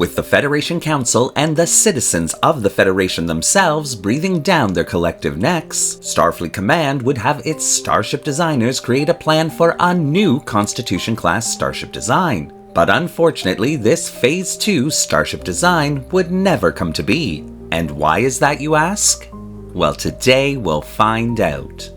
with the Federation Council and the citizens of the Federation themselves breathing down their collective necks, Starfleet Command would have its starship designers create a plan for a new Constitution-class starship design. But unfortunately, this Phase 2 starship design would never come to be. And why is that, you ask? Well, today we'll find out.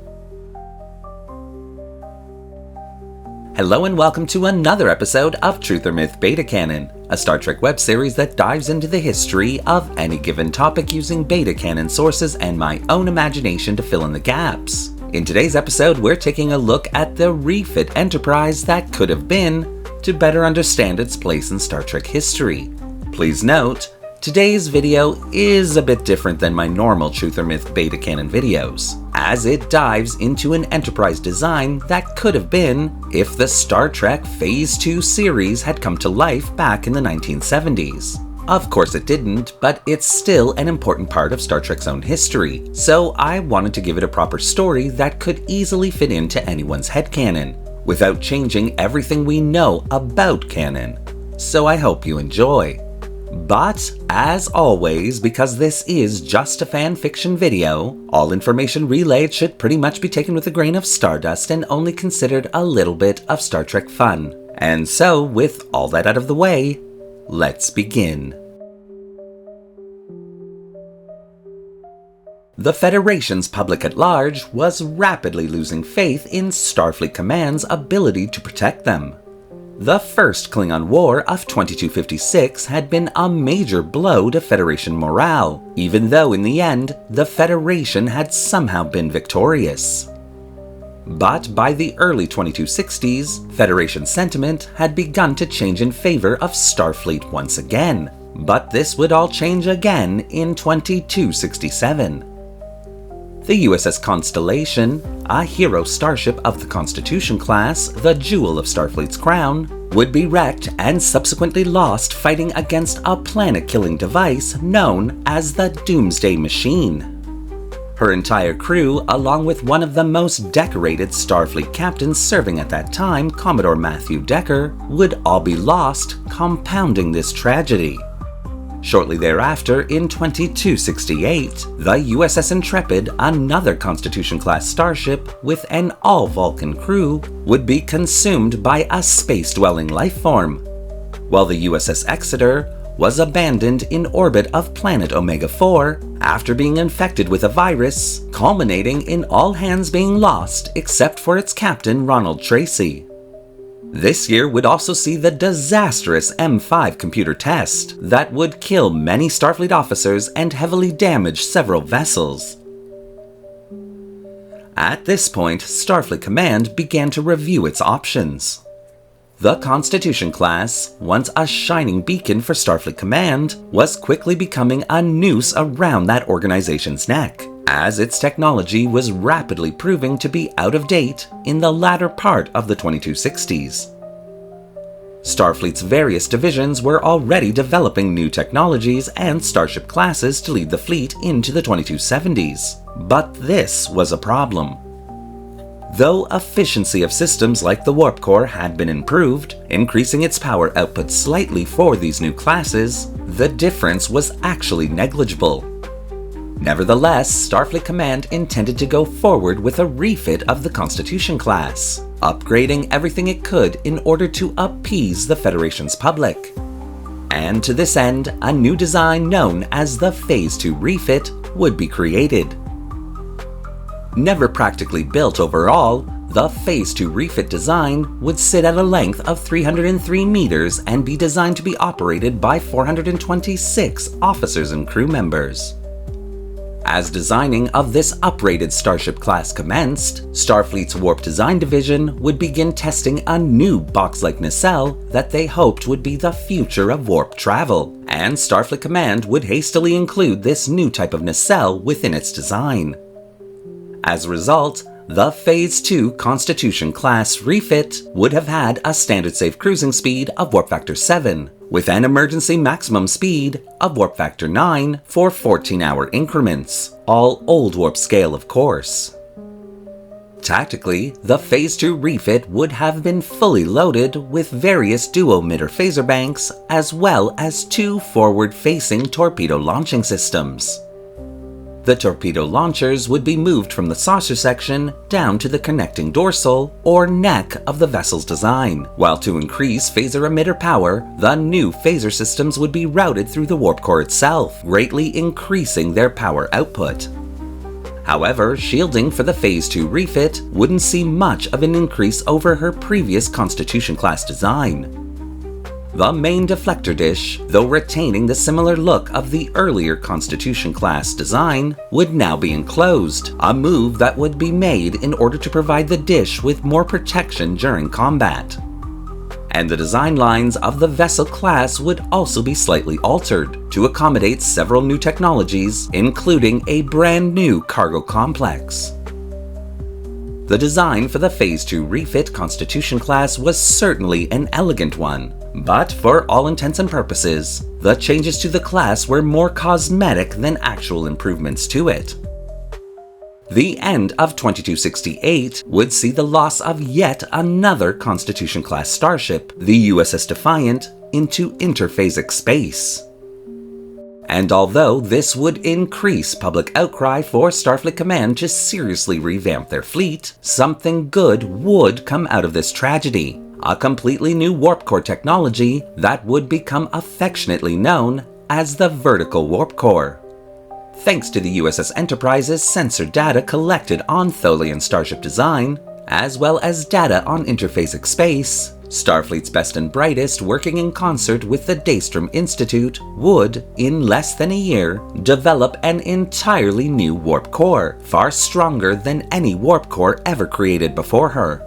Hello and welcome to another episode of Truth or Myth Beta Canon, a Star Trek web series that dives into the history of any given topic using beta canon sources and my own imagination to fill in the gaps. In today's episode, we're taking a look at the Refit enterprise that could have been, to better understand its place in Star Trek history. Please note, today's video is a bit different than my normal Truth or Myth Beta Canon videos, as it dives into an Enterprise design that could have been if the Star Trek Phase 2 series had come to life back in the 1970s. Of course it didn't, but it's still an important part of Star Trek's own history, so I wanted to give it a proper story that could easily fit into anyone's headcanon, without changing everything we know about canon. So I hope you enjoy. But, as always, because this is just a fan fiction video, all information relayed should pretty much be taken with a grain of stardust and only considered a little bit of Star Trek fun. And so, with all that out of the way, let's begin. The Federation's public at large was rapidly losing faith in Starfleet Command's ability to protect them. The First Klingon War of 2256 had been a major blow to Federation morale, even though in the end, the Federation had somehow been victorious. But by the early 2260s, Federation sentiment had begun to change in favor of Starfleet once again. But this would all change again in 2267. The USS Constellation, a hero starship of the Constitution class, the jewel of Starfleet's crown, would be wrecked and subsequently lost fighting against a planet-killing device known as the Doomsday Machine. Her entire crew, along with one of the most decorated Starfleet captains serving at that time, Commodore Matthew Decker, would all be lost, compounding this tragedy. Shortly thereafter, in 2268, the USS Intrepid, another Constitution-class starship with an all-Vulcan crew, would be consumed by a space-dwelling lifeform, while the USS Exeter was abandoned in orbit of planet Omega-4 after being infected with a virus, culminating in all hands being lost except for its captain Ronald Tracy. This year would also see the disastrous M5 computer test that would kill many Starfleet officers and heavily damage several vessels. At this point, Starfleet Command began to review its options. The Constitution class, once a shining beacon for Starfleet Command, was quickly becoming a noose around that organization's neck, as its technology was rapidly proving to be out of date in the latter part of the 2260s. Starfleet's various divisions were already developing new technologies and starship classes to lead the fleet into the 2270s, but this was a problem. Though efficiency of systems like the warp core had been improved, increasing its power output slightly for these new classes, the difference was actually negligible. Nevertheless, Starfleet Command intended to go forward with a refit of the Constitution class, upgrading everything it could in order to appease the Federation's public. And to this end, a new design known as the Phase 2 Refit would be created. Never practically built overall, the Phase 2 Refit design would sit at a length of 303 meters and be designed to be operated by 426 officers and crew members. As designing of this uprated starship class commenced, Starfleet's Warp Design Division would begin testing a new box-like nacelle that they hoped would be the future of warp travel, and Starfleet Command would hastily include this new type of nacelle within its design. As a result, the Phase 2 Constitution-class Refit would have had a standard safe cruising speed of warp factor 7, with an emergency maximum speed of warp factor 9 for 14-hour increments, all old warp scale of course. Tactically, the Phase 2 refit would have been fully loaded with various dual-emitter phaser banks, as well as 2 forward-facing torpedo launching systems. The torpedo launchers would be moved from the saucer section down to the connecting dorsal or neck of the vessel's design, while to increase phaser emitter power, the new phaser systems would be routed through the warp core itself, greatly increasing their power output. However, shielding for the Phase 2 refit wouldn't see much of an increase over her previous Constitution-class design. The main deflector dish, though retaining the similar look of the earlier Constitution-class design, would now be enclosed, a move that would be made in order to provide the dish with more protection during combat. And the design lines of the vessel class would also be slightly altered to accommodate several new technologies, including a brand new cargo complex. The design for the Phase 2 refit Constitution class was certainly an elegant one, but for all intents and purposes, the changes to the class were more cosmetic than actual improvements to it. The end of 2268 would see the loss of yet another Constitution-class starship, the USS Defiant, into interphasic space. And although this would increase public outcry for Starfleet Command to seriously revamp their fleet, something good would come out of this tragedy, a completely new warp core technology that would become affectionately known as the vertical warp core. Thanks to the USS Enterprise's sensor data collected on Tholian starship design, as well as data on interphasic space, Starfleet's best and brightest, working in concert with the Daystrom Institute, would, in less than a year, develop an entirely new warp core, far stronger than any warp core ever created before her.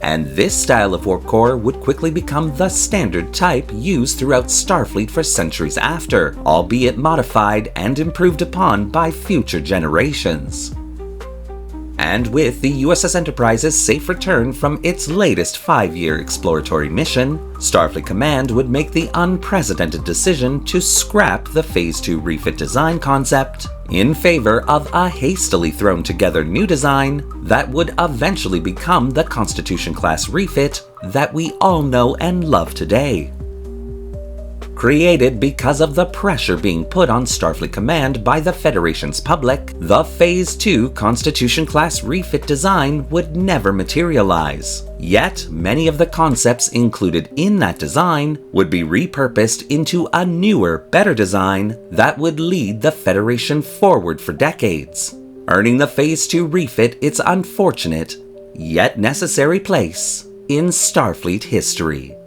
And this style of warp core would quickly become the standard type used throughout Starfleet for centuries after, albeit modified and improved upon by future generations. And with the USS Enterprise's safe return from its latest 5-year exploratory mission, Starfleet Command would make the unprecedented decision to scrap the Phase 2 refit design concept in favor of a hastily thrown together new design that would eventually become the Constitution-class refit that we all know and love today. Created because of the pressure being put on Starfleet Command by the Federation's public, the Phase 2 Constitution-class refit design would never materialize. Yet, many of the concepts included in that design would be repurposed into a newer, better design that would lead the Federation forward for decades, earning the Phase 2 refit its unfortunate, yet necessary place in Starfleet history.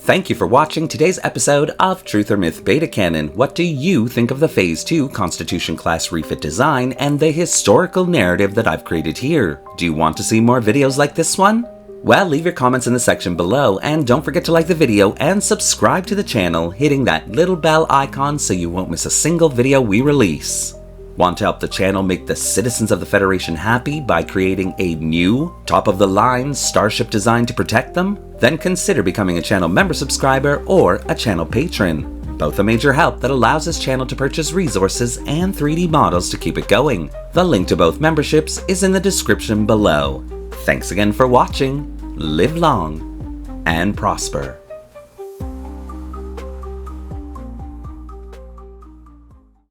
Thank you for watching today's episode of Truth or Myth Beta Canon. What do you think of the Phase 2 Constitution-class refit design and the historical narrative that I've created here? Do you want to see more videos like this one? Well, leave your comments in the section below, and don't forget to like the video and subscribe to the channel, hitting that little bell icon so you won't miss a single video we release. Want to help the channel make the citizens of the Federation happy by creating a new, top-of-the-line starship design to protect them? Then consider becoming a channel member subscriber or a channel patron. Both a major help that allows this channel to purchase resources and 3D models to keep it going. The link to both memberships is in the description below. Thanks again for watching, live long, and prosper.